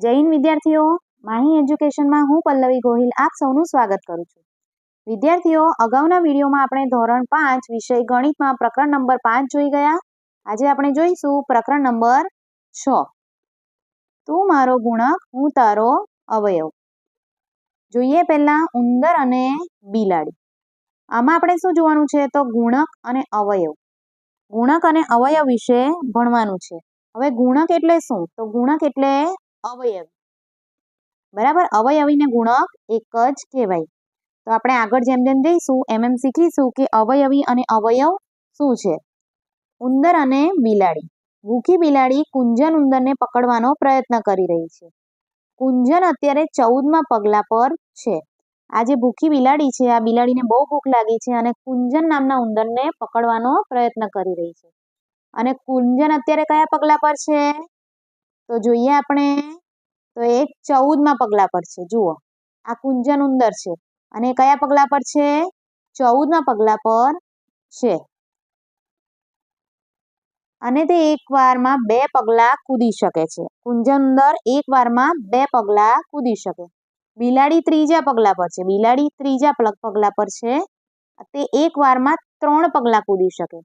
જૈન વિદ્યાર્થીઓ, માહી એજ્યુકેશનમાં હું પલ્લવી ગોહિલ આપ સૌનું સ્વાગત કરું છું. વિદ્યાર્થીઓ, અગાઉના વિડીયોમાં આપણે ધોરણ 5 વિષય ગણિતમાં પ્રકરણ નંબર 5 જોઈ ગયા. આજે આપણે જોઈશું પ્રકરણ નંબર 6. તું મારો ગુણક, હું તારો અવયવ. જોઈએ પહેલા ઉંદર અને બિલાડી. આમાં આપણે શું જોવાનું છે? તો ગુણક અને અવયવ. ગુણક અને અવયવ વિશે ભણવાનું છે. હવે ગુણક એટલે શું? તો ગુણક એટલે અવયવી. બરાબર, અવયવીને ગુણક એક જ કહેવાય. તો આપણે આગળ જેમ જેમ જઈશું એમ શીખીશું કે અવયવી અને અવયવ શું છે. ઉંદર અને બિલાડી. ભૂખી બિલાડી કુંજન ઉંદરને પકડવાનો પ્રયત્ન કરી રહી છે. કુંજન અત્યારે 14મા પગલા પર છે. આ જે ભૂખી બિલાડી છે, આ બિલાડીને બહુ ભૂખ લાગી છે અને કુંજન નામના ઉંદરને પકડવાનો પ્રયત્ન કરી રહી છે. અને કુંજન અત્યારે કયા પગલા પર છે? તો જોઈએ આપણે, તો એ 14મા પગલા પર છે. જુઓ, આ કુંજન ઉંદર છે અને કયા પગલા પર છે? 14મા પગલા પર છે. અને તે એક વારમાં 2 પગલા કૂદી શકે છે. કુંજન ઉંદર એક વારમાં 2 પગલા કૂદી શકે. બિલાડી 3જા પગલા પર છે. બિલાડી 3જા પગલા પર છે. તે એક વારમાં 3 પગલા કૂદી શકે.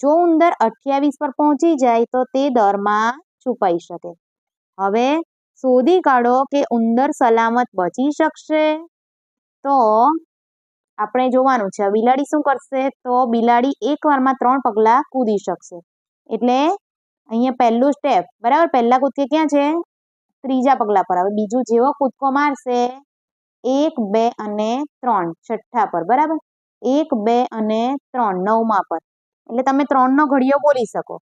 જો ઉંદર 28 પર પહોંચી જાય તો તે દરમાં છુપાઈ શકે. હવે શોધી કાઢો કે ઉંદર સલામત બચી શકશે. તો આપણે જોવાનું છે બિલાડી શું કરશે. તો બિલાડી એક વારમાં 3 પગલા કૂદી શકશે. એટલે અહીંયા પહેલું સ્ટેપ, બરાબર, પહેલા કૂદકે ક્યાં છે? 3જા પગલા પર. હવે બીજું જેવો કૂદકો મારશે 1, 2 અને 3 છઠ્ઠા પર, બરાબર, 1, 2 અને 3 9મા પર. એટલે તમે 3નો ઘડિયો બોલી શકો.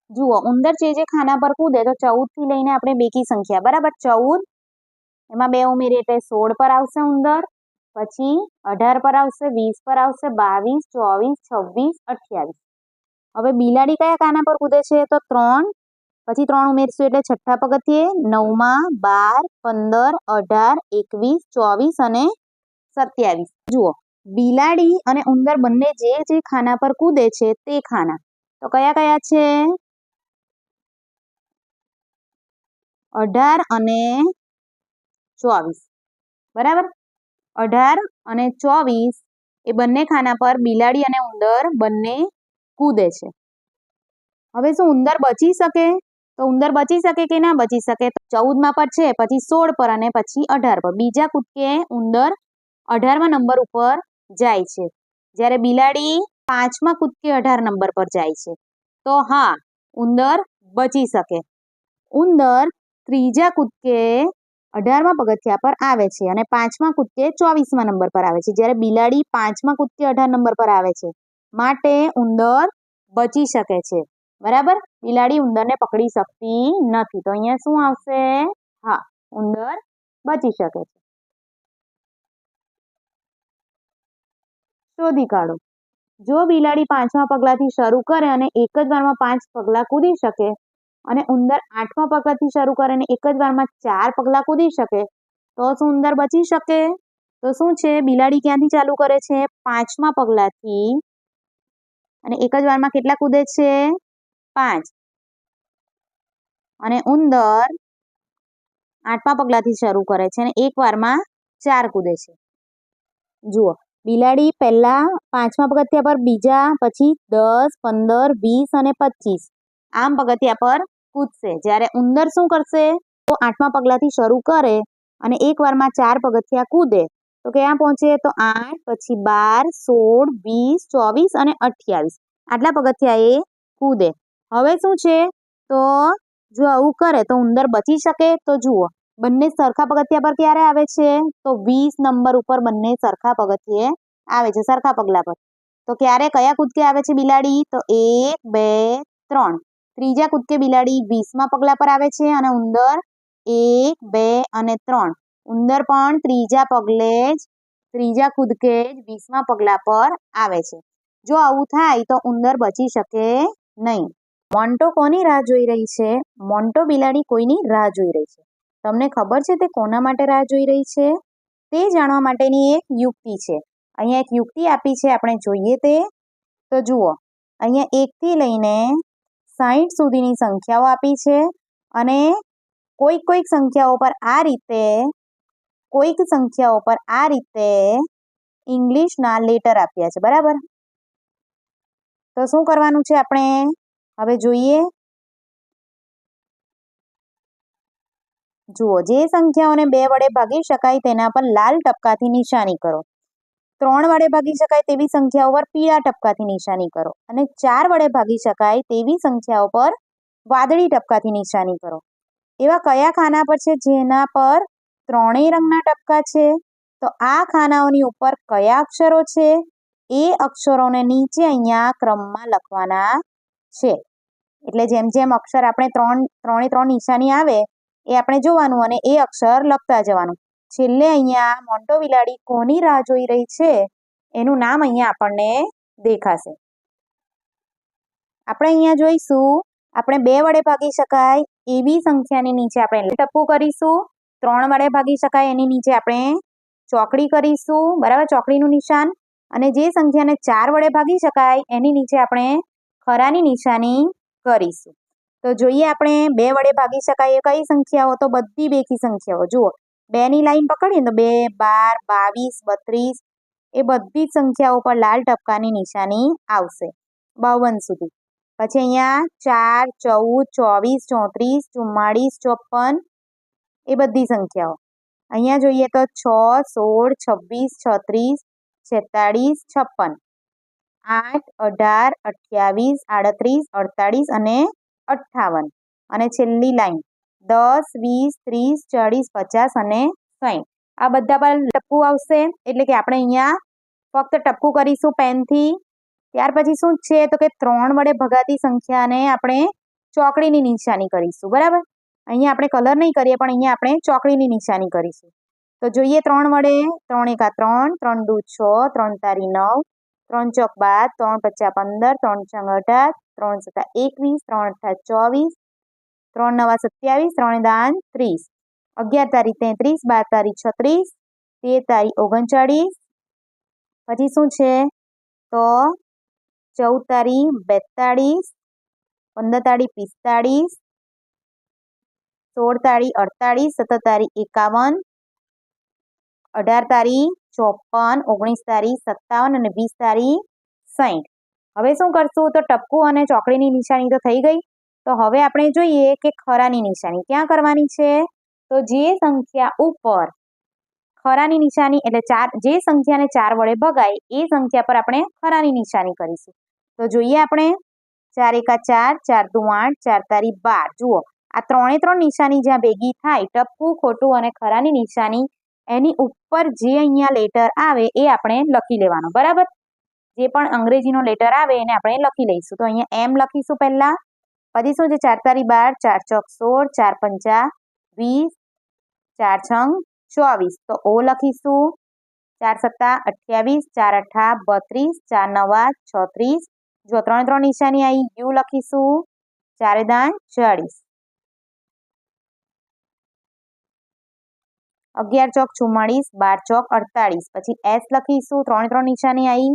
જુઓ, ઉંદર જે ખાના પર કૂદે તો 14 થી લઈને આપણે બેકી સંખ્યા, બરાબર, 14 એમાં 2 ઉમેરીએ એટલે 16 પર આવશે ઉંદર. પછી 18 પર આવશે, 20 પર આવશે, 22, 24, 26, 28. હવે બિલાડી કયા ખાના પર કૂદે છે? તો 3. પછી 3 ઉમેરશું એટલે છઠ્ઠા પગથિયે 9મા, 12, 15, 18, 21, 24 અને 27. જુઓ, બિલાડી અને ઉંદર બંને જે ખાના પર કૂદે છે તે ખાના તો કયા કયા છે? 18 અને 24, બરાબર. 18 અને 24 એ બંને ખાના પર બિલાડી અને ઉંદર બંને કૂદે છે. હવે શું ઉંદર બચી શકે? તો ઉંદર બચી શકે કે ના બચી શકે? તો 14મા પર છે, પછી 16 પર અને પછી 18 પર. બીજા કૂદકે ઉંદર 18મા નંબર ઉપર જાય છે, જ્યારે બિલાડી 5મા કૂદકે 18 નંબર પર જાય છે. તો હા, ઉંદર બચી શકે. ઉંદર 3જા કૂદકે 18મા પગથિયા પર આવે છે અને 5મા કૂદકે 24મા નંબર પર આવે છે, જ્યારે બિલાડી 5મા કૂદકે 18 નંબર પર આવે છે. માટે ઉંદર બચી શકે છે, બરાબર. બિલાડી ઉંદરને પકડી શકતી નથી. તો અહીંયા શું આવશે? હા, ઉંદર બચી શકે છે. શોધી કાઢો. જો બિલાડી 5મા પગલાથી શરૂ કરે અને એક જ વારમાં 5 પગલા કૂદી શકે અને ઉંદર 8મા પગલાથી શરૂ કરે અને એક જ વારમાં 4 પગલા કૂદી શકે, તો શું ઉંદર બચી શકે? તો શું છે, બિલાડી ક્યાંથી ચાલુ કરે છે? 5મા પગલાથી. અને એક જ વારમાં કેટલા કૂદે છે? 5. અને ઉંદર 8મા પગલાથી શરૂ કરે છે અને એક વારમાં 4 કૂદે છે. જુઓ, બિલાડી પહેલા 5મા પગથિયા પર, બીજા, પછી 10, 15, 20 અને 25 આમ પગથિયા પર કૂદશે. જ્યારે ઉંદર શું કરશે? તો 8મા પગલાથી શરૂ કરે અને એક વારમાં 4 પગથિયા કૂદે તો ક્યાં પહોંચે? તો 8, પછી 12, 16, 20, 24 અને 28 આટલા પગથિયા એ કૂદે. હવે શું છે? તો જો આવું કરે તો ઉંદર બચી શકે? તો જુઓ, બંને સરખા પગથિયા પર ક્યારે આવે છે? તો 20 નંબર ઉપર બંને સરખા પગથિયે આવે છે, સરખા પગલા પર. તો ક્યારે કયા કૂદકે આવે છે બિલાડી? તો 1, 2, 3. 3જા કૂદકે બિલાડી 20મા પગલા પર આવે છે અને ઉંદર 1, 2 અને 3. ઉંદર પણ 3જા કૂદકે જ 20મા પગલા પર આવે છે. જો આવું થાય તો ઉંદર બચી શકે નહીં. મોન્ટો કોની રાહ જોઈ રહી છે? મોન્ટો બિલાડી કોઈની રાહ જોઈ રહી છે. તમને ખબર છે તે કોના માટે રાહ જોઈ રહી છે? તે જાણવા માટેની એક યુક્તિ છે. અહીંયા એક યુક્તિ આપી છે, આપણે જોઈએ તે. તો જુઓ, અહીંયા 1 થી લઈને 60 સુધીની સંખ્યાઓ આપી છે અને કોઈક સંખ્યાઓ પર આ રીતે ઇંગ્લિશના લેટર આપ્યા છે, બરાબર? તો શું કરવાનું છે આપણે? હવે જોઈએ. જુઓ, જે સંખ્યાઓને 2 વડે ભાગી શકાય તેના પર લાલ ટપકાથી નિશાની કરો. 3 વડે ભાગી શકાય તેવી સંખ્યાઓ પર પીળા ટપકાથી નિશાની કરો અને 4 વડે ભાગી શકાય તેવી સંખ્યાઓ પર વાદળી ટપકાથી નિશાની કરો. એવા કયા ખાના પર છે જેના પર 3 રંગના ટપકા છે? તો આ ખાનાઓની ઉપર કયા અક્ષરો છે એ અક્ષરોને નીચે અહીંયા ક્રમમાં લખવાના છે. એટલે જેમ જેમ અક્ષર આપણે 3 નિશાની આવે એ આપણે જોવાનું અને એ અક્ષર લખતા જવાનું. છેલ્લે અહીંયા મોન્ટો બિલાડી કોની રાહ જોઈ રહી છે એનું નામ અહીંયા આપણને દેખાશે. આપણે અહીંયા જોઈશું, આપણે 2 વડે ભાગી શકાય એવી સંખ્યાની નીચે આપણે ટપકું કરીશું. 3 વડે ભાગી શકાય એની નીચે આપણે ચોકડી કરીશું, બરાબર? ચોકડીનું નિશાન. અને જે સંખ્યાને 4 વડે ભાગી શકાય એની નીચે આપણે ખરાની નિશાની કરીશું. તો જોઈએ આપણે 2 વડે ભાગી શકાય એ કઈ સંખ્યાઓ? તો બધી બેકી સંખ્યાઓ. જુઓ, 2ની લાઈન પકડીએ તો 2, 12, 22, 32 એ બધી જ સંખ્યાઓ પર લાલ ટપકાની નિશાની આવશે 52 સુધી. પછી અહીંયા 4, 14, 24, 34, 44, 54 એ બધી સંખ્યાઓ. અહીંયા જોઈએ તો 6, 16, 26, 36, 46, 56, 8, 18, 28, 38 અને 58. અને છેલ્લી લાઈન 10, 20, 30, 40, 50 અને 60. આ બધા પર ટપકું આવશે. એટલે કે આપણે અહીંયા ફક્ત ટપકું કરીશું પેનથી. ત્યાર પછી શું છે તો કે 3 વડે ભગાતી સંખ્યાને આપણે ચોકડીની નિશાની કરીશું, બરાબર? અહીંયા આપણે કલર નહીં કરીએ પણ અહીંયા આપણે ચોકડીની નિશાની કરીશું. તો જોઈએ 3 વડે. 3 એકા 3, 3 દુ 6, 3 તારી 9, 3 ચોક 12, 3 પચ્ચા 15, 3 છંગ 18, 3 સત્તા 21, 3 અઠ્ઠા 24, 3 નવા 27, 3 દાન 30, 11 તારી 33, 12 તારી 36, 13 તારી 39. પછી શું છે તો 14 તારી 42, 15 તારી 45, 16 તારી 48, 17 તારી 51, 18 તારી 54, 19 તારી 57 અને 20 તારી 60. હવે શું કરશું તો ટપકું અને ચોકડીની નિશાની તો થઈ ગઈ. તો હવે આપણે જોઈએ કે ખરાની નિશાની ક્યાં કરવાની છે. તો જે સંખ્યા ઉપર ખરાની નિશાની એટલે જે સંખ્યાને 4 વડે ભગાય એ સંખ્યા પર આપણે ખરાની નિશાની કરીશું. તો જોઈએ આપણે 4 એકા 4, 4 દુ 8, 4 તારી 12. જુઓ, આ 3 નિશાની જ્યાં ભેગી થાય ટપકું, ખોટું અને ખરાની નિશાની એની ઉપર જે અહીંયા લેટર આવે એ આપણે લખી લેવાનો, બરાબર? જે પણ અંગ્રેજીનો લેટર આવે એને આપણે લખી લઈશું. તો અહીંયા એમ લખીશું પહેલા. પછી શું છે 4 તારી 12, 4 ચોક 16, 4 પંચા 20, 4 છંગ 24. તો ઓ લખીશું. 4 સત્તા 28, 4 અઠ્ઠા 32, 4 નવા 36. જો 3 નિશાની આવી. યુ લખીશું. 4 દાન 40, 11 ચોક 44, 12 ચોક 48. પછી એસ લખીશું. 3 નિશાની આવી.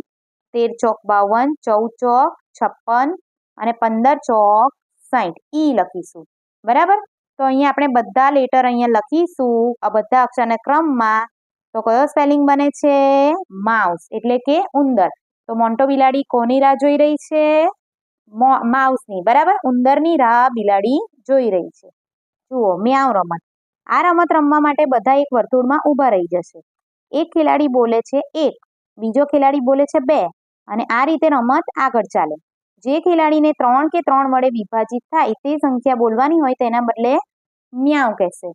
13 ચોક 52, 14 ચોક 56 અને 15 ચોક 60. ઈ લખીશું, બરાબર? તો અહીંયા આપણે બધા લેટર અહીંયા લખીશું આ બધા અક્ષરને ક્રમમાં. તો કયો સ્પેલિંગ બને છે? માઉસ, એટલે કે ઉંદર. તો મોન્ટો બિલાડી કોની રાહ જોઈ રહી છે? માઉસની, બરાબર? ઉંદરની રાહ બિલાડી જોઈ રહી છે. જુઓ, મ્યાઉ રમત. આ રમત રમવા માટે બધા એક વર્તુળમાં ઊભા રહી જશે. એક ખેલાડી બોલે છે 1, બીજો ખેલાડી બોલે છે 2 અને આ રીતે રમત આગળ ચાલે. જે ખેલાડીને 3 કે 3 વડે વિભાજિત થાય તે સંખ્યા બોલવાની હોય તેના બદલે મ્યાઉ કહેશે.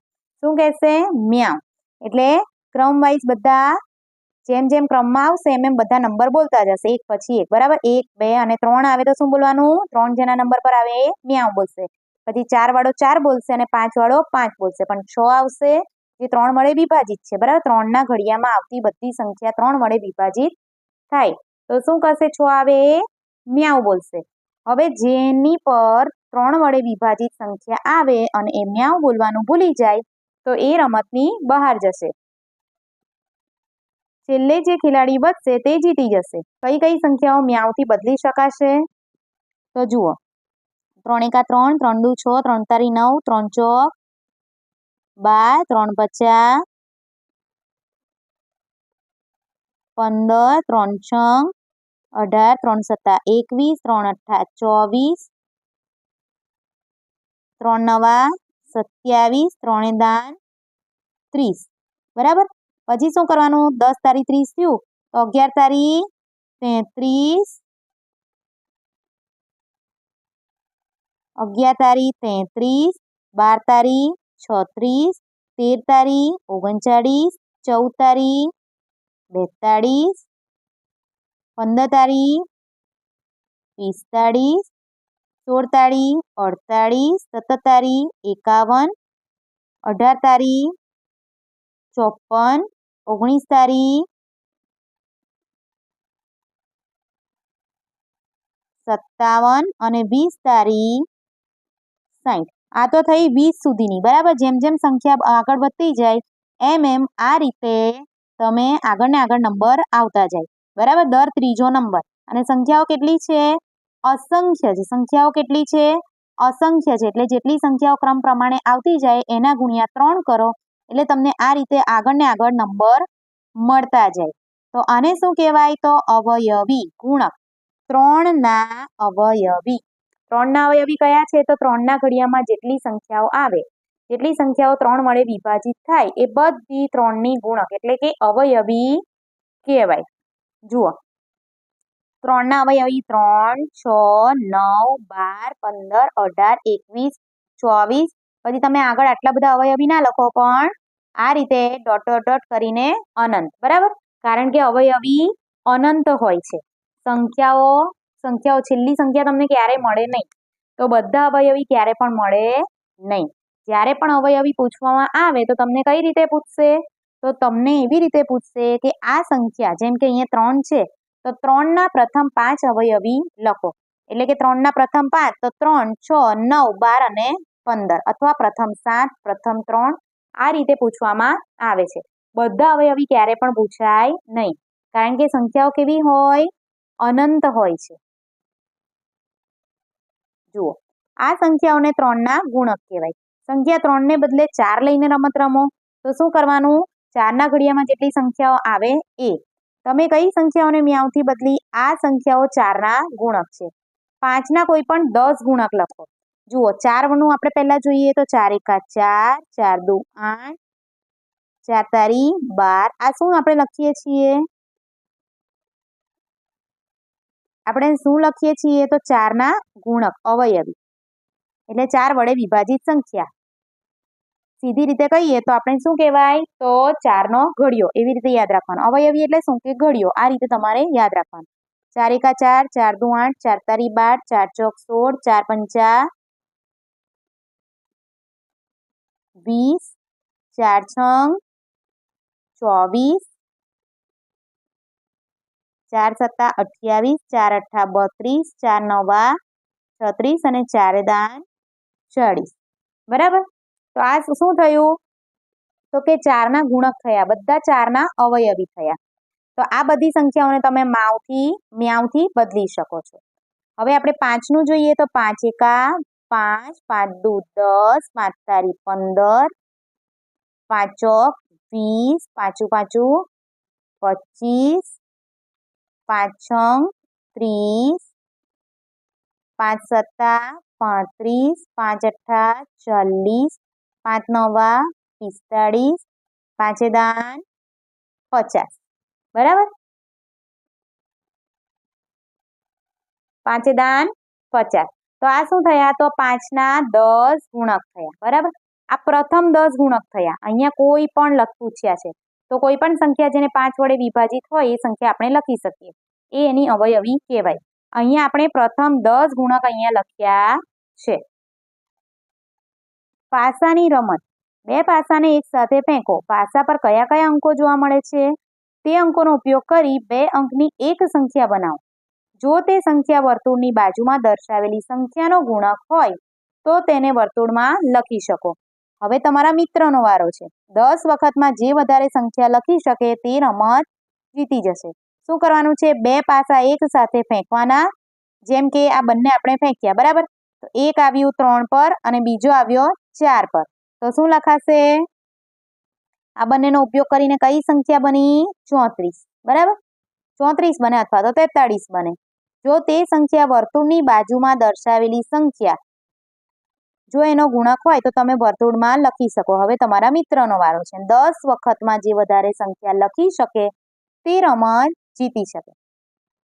શું કહેશે? મ્યાઉ. એટલે ક્રમ વાઇઝ બધા જેમ જેમ ક્રમમાં આવશે એમ એમ બધા નંબર બોલતા જશે એક પછી એક, બરાબર? 1, 2 અને 3 આવે તો શું બોલવાનું? 3 જેના નંબર પર આવે એ મ્યાઉ બોલશે. પછી 4 વાળો 4 બોલશે અને 5 વાળો 5 બોલશે. પણ 6 આવશે જે 3 વડે વિભાજિત છે, બરાબર? 3ના ઘડિયામાં આવતી બધી સંખ્યા 3 વડે વિભાજિત થાય તો શું કરશે? 6 આવે એ મ્યાઉ બોલશે. હવે જેની પર 3 વડે વિભાજિત સંખ્યા આવે અને એ મ્યાઉ બોલવાનું ભૂલી જાય તો એ રમતની બહાર જશે. છેલ્લે જે ખેલાડી વધશે તે જીતી જશે. કઈ કઈ સંખ્યાઓ મ્યાઉથી બદલી શકાશે? તો જુઓ, 3 એકા 3, 3 દુ 6, 3 તારી 9, 3 ચોક 12 3 50 15 3 6 18 3 7 21 3 8 24 3 9 27 3 દાન 30 બરાબર. પછી શું કરવાનું? 10 તારી 30 થયું તો 11 તારી 33 11 તારી 33 12 તારી 36 13 તારી 39 14 તારી 42 15 તારી 45 16 તારી 48 17 તારી 51 18 તારી 54 19 તારી 57 અને 20 તારી 60. આ તો થઈ 20 સુધીની બરાબર. જેમ જેમ સંખ્યા આગળ વધતી જાય એમ આ રીતે તમે આગળને આગળ નંબર આવતા જાય બરાબર. દર ત્રીજો નંબર. અને સંખ્યાઓ કેટલી છે? અસંખ્ય છે. સંખ્યાઓ કેટલી છે? અસંખ્ય છે. એટલે જેટલી સંખ્યાઓ ક્રમ પ્રમાણે આવતી જાય એના ગુણ્યા 3 કરો એટલે તમને આ રીતે આગળને આગળ નંબર મળતા જાય. તો આને શું કહેવાય? તો અવયવી ગુણક. 3ના અવયવી. 3ના અવયવી કયા છે? તો 3ના ઘડિયામાં જેટલી સંખ્યાઓ આવે, જેટલી સંખ્યાઓ 3 વડે વિભાજિત થાય એ બધી 3ની ગુણક એટલે કે અવયવી કહેવાય. જુઓ, 3ના અવયવી 3 6 9 12 15 18 21 24. પછી તમે આગળ આટલા બધા અવયવી ના લખો પણ આ રીતે ડોટ ડોટ ડોટ કરીને અનંત બરાબર. કારણ કે અવયવી અનંત હોય છે. સંખ્યાઓ છેલ્લી સંખ્યા તમને ક્યારેય મળે નહીં. તો બધા અવયવી ક્યારે પણ મળે નહીં. જ્યારે પણ અવયવી પૂછવામાં આવે તો તમને કઈ રીતે પૂછશે? તો તમને એવી રીતે પૂછશે કે આ સંખ્યા, જેમ કે અહીંયા 3 છે તો 3ના પ્રથમ 5 અવયવી લખો. એટલે કે 3ના પ્રથમ 5 તો 3 6 9 12 અને 15 અથવા પ્રથમ 7 પ્રથમ 3 આ રીતે પૂછવામાં આવે છે. બધા અવયવી ક્યારે પણ પૂછાય નહીં. કારણ કે સંખ્યાઓ કેવી હોય? અનંત હોય છે. જુઓ, આ સંખ્યાઓને 3ના ગુણક કહેવાય. સંખ્યા 3ને બદલે 4 લઈને રમત રમો તો શું કરવાનું? 4ના ઘડિયામાં જેટલી સંખ્યાઓ આવે એ. તમે કઈ સંખ્યાઓને મ્યાઉથી બદલી? આ સંખ્યાઓ 4ના ગુણક છે. 5ના કોઈ પણ 10 ગુણક લખો. જુઓ, 4નું આપણે પહેલા જોઈએ તો 4 એકા 4 4 દુ 8 4 તારી 12. આ શું આપણે લખીએ છીએ? આપણે શું લખીએ છીએ? તો 4ના ગુણક અવયવી એટલે 4 વડે વિભાજિત સંખ્યા. સીધી રીતે કહીએ તો આપણે શું કહેવાય? તો 4નો ઘડિયો. એવી રીતે યાદ રાખવાનું. અવયવી એટલે શું? કે ઘડિયો. આ રીતે તમારે યાદ રાખવાનું. 4 એકા 4 4 દુ 8 4 તારી 12 4 ચોક 16 4 પંચા 20 4 છંગ 24 4 સત્તા 28 4 અઠ્ઠા 32 4 નવા 36 અને 4 દાન 40 બરાબર. તો આ શું થયું? તો કે 4ના ગુણક થયા. બધા 4ના અવયવી થયા. તો આ બધી સંખ્યાઓને તમે મ્યાઉથી બદલી શકો છો. હવે આપણે 5નું જોઈએ તો 5 એકા 5 5 દુ 10 5 તારી 15 5 ચોક 20 પાંચું 25 5 છંગ 30 5 સત્તા 35 5 અઠ્ઠા 40 5 નવા 45 5 દાન 50 બરાબર. 5 દાન 50. તો આ શું થયા? તો 5ના 10 ગુણક થયા બરાબર. આ પ્રથમ 10 ગુણક થયા. અહીંયા કોઈ પણ પૂછ્યા છે તો કોઈ પણ સંખ્યા જેને 5 વડે વિભાજિત હોય એ સંખ્યા આપણે લખી શકીએ. એ એની અવયવી કહેવાય. અહીંયા આપણે પ્રથમ 10 ગુણક અહીંયા લખ્યા છે. પાસાની રમત. 2 પાસાને એક સાથે ફેંકો. પાસા પર કયા કયા અંકો જોવા મળે છે? તે અંકોનો ઉપયોગ કરી 2 અંકની એક સંખ્યા બનાવો. જો તે સંખ્યા વર્તુળની બાજુમાં દર્શાવેલી સંખ્યાનો ગુણક હોય તો તેને વર્તુળમાં લખી શકો. હવે તમારા મિત્રનો વારો છે. 10 વખતમાં જે વધારે સંખ્યા લખી શકે તે રમત જીતી જશે. શું કરવાનું છે? 2 પાસા એક સાથે ફેંકવાના. જેમ કે આ બંને આપણે ફેંક્યા બરાબર. તો એક આવ્યું 3 પર અને બીજો આવ્યો 4 પર. તો શું લખાશે? આ બંનેનો ઉપયોગ કરીને કઈ સંખ્યા બની? 34, બરાબર? 34 બને અથવા તો 43 બને. જો તે સંખ્યા વર્તુળની બાજુમાં દર્શાવેલી સંખ્યા, જો એનો ગુણક હોય તો તમે વર્તુળમાં લખી શકો. હવે તમારા મિત્રનો વારો છે. 10 વખતમાં જે વધારે સંખ્યા લખી શકે તે રમત જીતી શકે.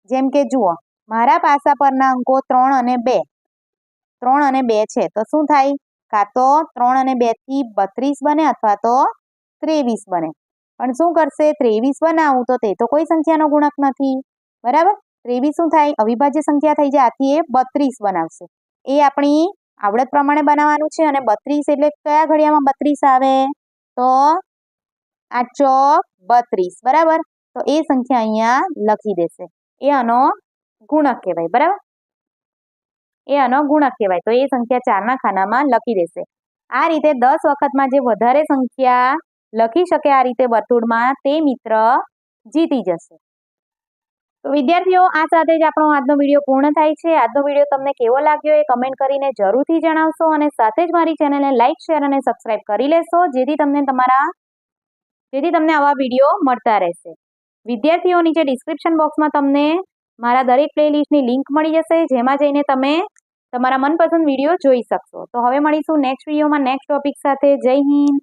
જેમ કે જુઓ, મારા પાસા પરના અંકો 3 અને 2. 3 અને 2 છે તો શું થાય? કાં તો 3 અને 2 થી 32 બને અથવા તો 23 બને. પણ શું કરશે? 23 બનાવું તો તે તો કોઈ સંખ્યાનો ગુણક નથી, બરાબર? 23 શું થાય? અવિભાજ્ય સંખ્યા થઈ જાય. આથી એ 32 બનાવશે. એ આપણી આવડત પ્રમાણે બનાવવાનું છે. અને 32 એટલે કયા ઘડિયામાં 32 આવે? તો 8 ચોક 32, બરાબર? તો એ સંખ્યા અહીંયા લખી દેશે. એ આનો ગુણક કહેવાય, બરાબર? એ આનો ગુણક કહેવાય. તો એ સંખ્યા 4ના ખાનામાં લખી દેશે. આ રીતે 10 વખતમાં જે વધારે સંખ્યા લખી શકે આ રીતે વર્તુળમાં, તે મિત્ર જીતી જશે. તો વિદ્યાર્થીઓ, આ સાથે જ આપણો આજનો વિડીયો પૂર્ણ થાય છે. આજનો વિડીયો તમને કેવો લાગ્યો એ કમેન્ટ કરીને જરૂરથી જણાવશો. અને સાથે જ મારી ચેનલને લાઇક, શેર અને સબસ્ક્રાઇબ કરી લેશો, જેથી તમને આવા વિડીયો મળતા રહેશે. વિદ્યાર્થીઓ, નીચે ડિસ્ક્રિપ્શન બોક્સમાં તમને મારા દરેક પ્લેલિસ્ટની લિંક મળી જશે, જેમાં જઈને તમે તમારા મનપસંદ વિડીયો જોઈ શકશો. તો હવે મળીશું નેક્સ્ટ વિડીયોમાં નેક્સ્ટ ટોપિક સાથે. જય હિન્દ.